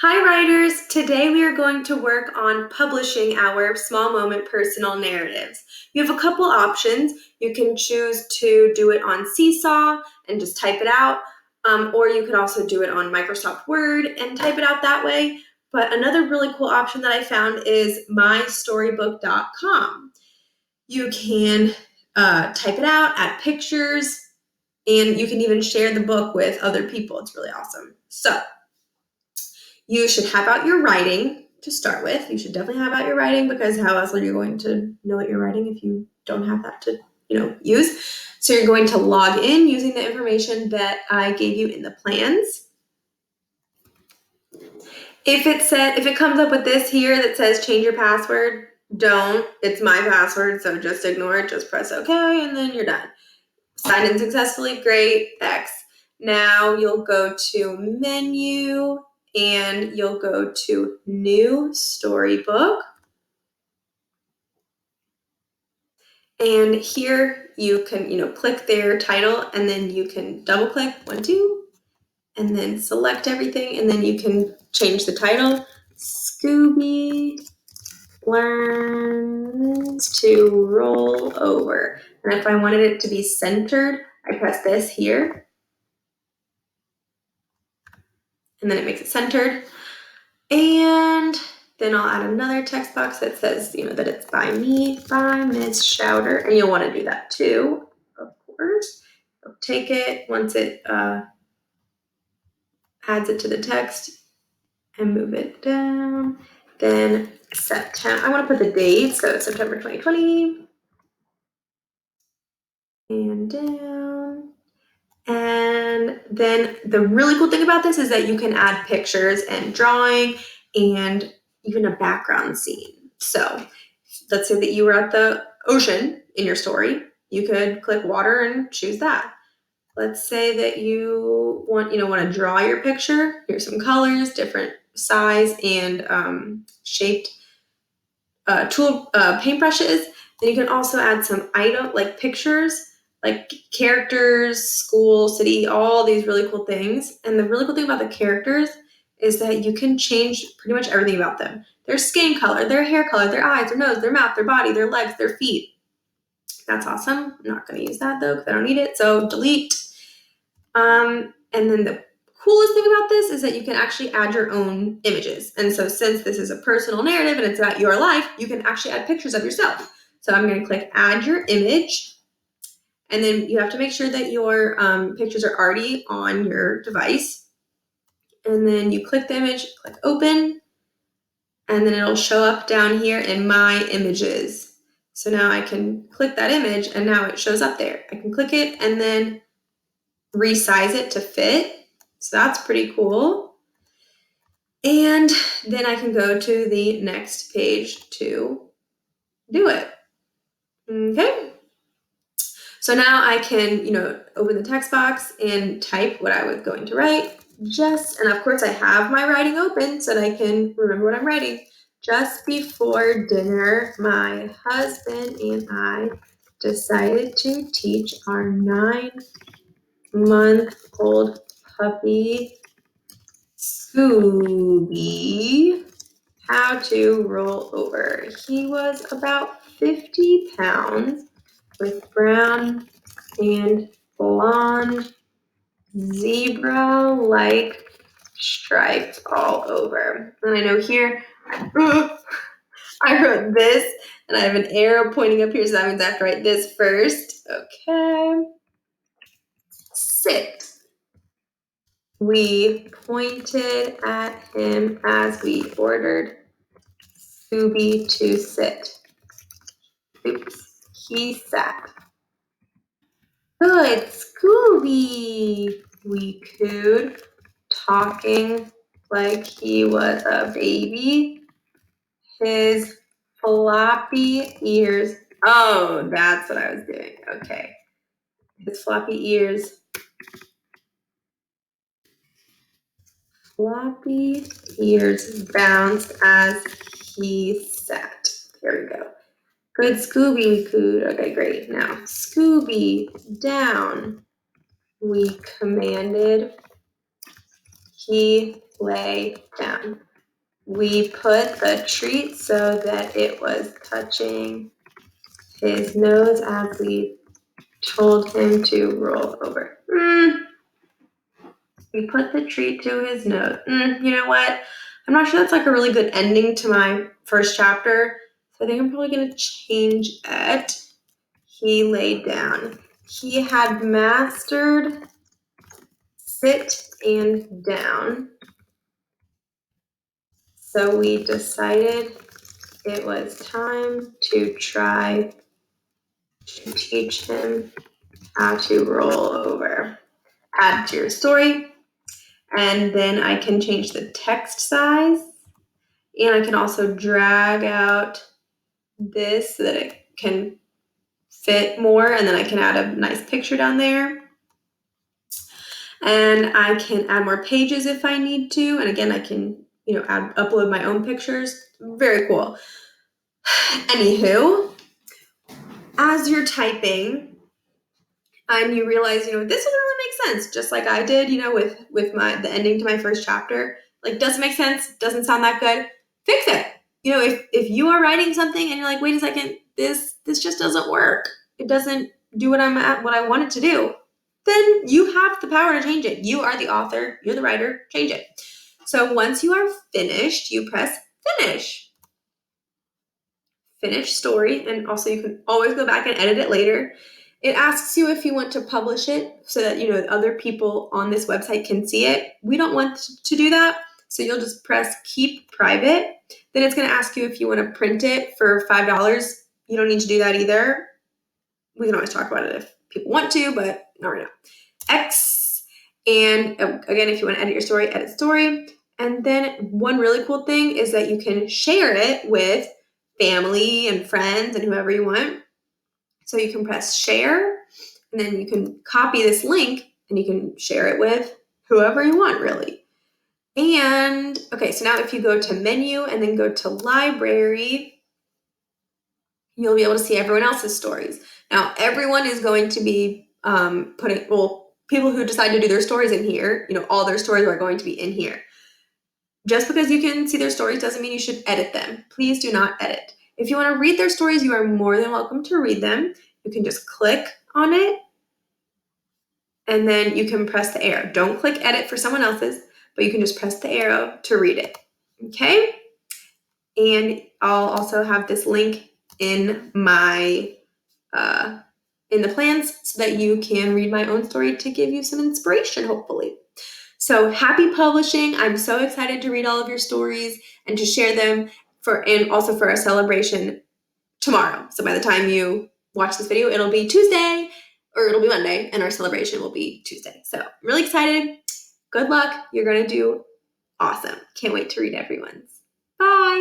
Hi writers! Today we are going to work on publishing our small moment personal narratives. You have a couple options. You can choose to do it on Seesaw and just type it out, or you could also do it on Microsoft Word and type it out that way. But another really cool option that I found is mystorybook.com. You can type it out, add pictures, and you can even share the book with other people. It's really awesome. So, you should have out your writing to start with. You should definitely have out your writing because how else are you going to know what you're writing if you don't have that to, use? So you're going to log in using the information that I gave you in the plans. If it comes up with this here that says change your password, don't. It's my password, so just ignore it. Just press OK, and then you're done. Sign in successfully, great, X. Now you'll go to menu and you'll go to new storybook. And here you can, click their title and then you can double click 1, 2, and then select everything. And then you can change the title. Scooby learns to roll over. And if I wanted it to be centered, I press this here. And then it makes it centered. And then I'll add another text box that says, that it's by me, by Miss Schauder. And you'll want to do that too, of course. I'll take it once it adds it to the text and move it down. Then September, I want to put the date, so it's September 2020. And down. And then the really cool thing about this is that you can add pictures and drawing and even a background scene. So let's say that you were at the ocean in your story. You could click water and choose that. Let's say that you want to draw your picture. Here's some colors, different size and shaped paintbrushes. Then you can also add some pictures, like characters, school, city, all these really cool things. And the really cool thing about the characters is that you can change pretty much everything about them. Their skin color, their hair color, their eyes, their nose, their mouth, their body, their legs, their feet. That's awesome. I'm not going to use that though because I don't need it. So delete. And then the coolest thing about this is that you can actually add your own images. And so since this is a personal narrative and it's about your life, you can actually add pictures of yourself. So I'm going to click add your image. And then you have to make sure that your pictures are already on your device. And then you click the image, click open, and then it'll show up down here in my images. So now I can click that image and now it shows up there. I can click it and then resize it to fit. So that's pretty cool. And then I can go to the next page to do it. Okay. So now I can, open the text box and type what I was going to write. And of course I have my writing open so that I can remember what I'm writing. Just before dinner, my husband and I decided to teach our 9-month-old puppy, Scooby, how to roll over. He was about 50 pounds with brown and blonde zebra-like stripes all over. And I know here, I wrote this, and I have an arrow pointing up here, so that means I have to write this first. Okay. Sit. We pointed at him as we ordered Scooby to sit. Oops, he sat. Good, Scooby, we cooed, talking like he was a baby. His floppy ears. Oh, that's what I was doing. Okay. His floppy ears. Floppy ears bounced as he sat. Here we go. Good, Scooby, we cooed. Okay, great. Now, Scooby, down, we commanded. He lay down. We put the treat so that it was touching his nose as we told him to roll over. We put the treat to his nose. You know what? I'm not sure that's like a really good ending to my first chapter. So I think I'm probably going to change it. He laid down. He had mastered sit and down. So we decided it was time to try to teach him how to roll over. Add to your story. And then I can change the text size. And I can also drag out this so that it can fit more. And then I can add a nice picture down there. And I can add more pages if I need to. And again, I can, upload my own pictures. Very cool. Anywho, as you're typing and you realize, this doesn't really make sense, just like I did, with the ending to my first chapter, like doesn't make sense, doesn't sound that good, fix it. If you are writing something and you're like, wait a second, this just doesn't work. It doesn't do what I want it to do. Then you have the power to change it. You are the author, you're the writer, change it. So once you are finished, you press finish. Finish story, and also you can always go back and edit it later. It asks you if you want to publish it so that other people on this website can see it. We don't want to do that, so you'll just press keep private. Then it's going to ask you if you want to print it for $5. You don't need to do that either. We can always talk about it if people want to, but not right now. X, and again, if you want to edit your story, edit story. And then one really cool thing is that you can share it with family and friends and whoever you want. So you can press share, and then you can copy this link and you can share it with whoever you want, really. And okay, so now if you go to menu and then go to library, you'll be able to see everyone else's stories. Now, everyone is going to be people who decide to do their stories in here, all their stories are going to be in here. Just because you can see their stories doesn't mean you should edit them. Please do not edit. If you want to read their stories, you are more than welcome to read them. You can just click on it, and then you can press the arrow. Don't click edit for someone else's, but you can just press the arrow to read it. Okay? And I'll also have this link in my in the plans so that you can read my own story to give you some inspiration, hopefully. So happy publishing. I'm so excited to read all of your stories and to share them and also for our celebration tomorrow. So by the time you watch this video, it'll be Tuesday or it'll be Monday, and our celebration will be Tuesday. So I'm really excited. Good luck. You're going to do awesome. Can't wait to read everyone's. Bye.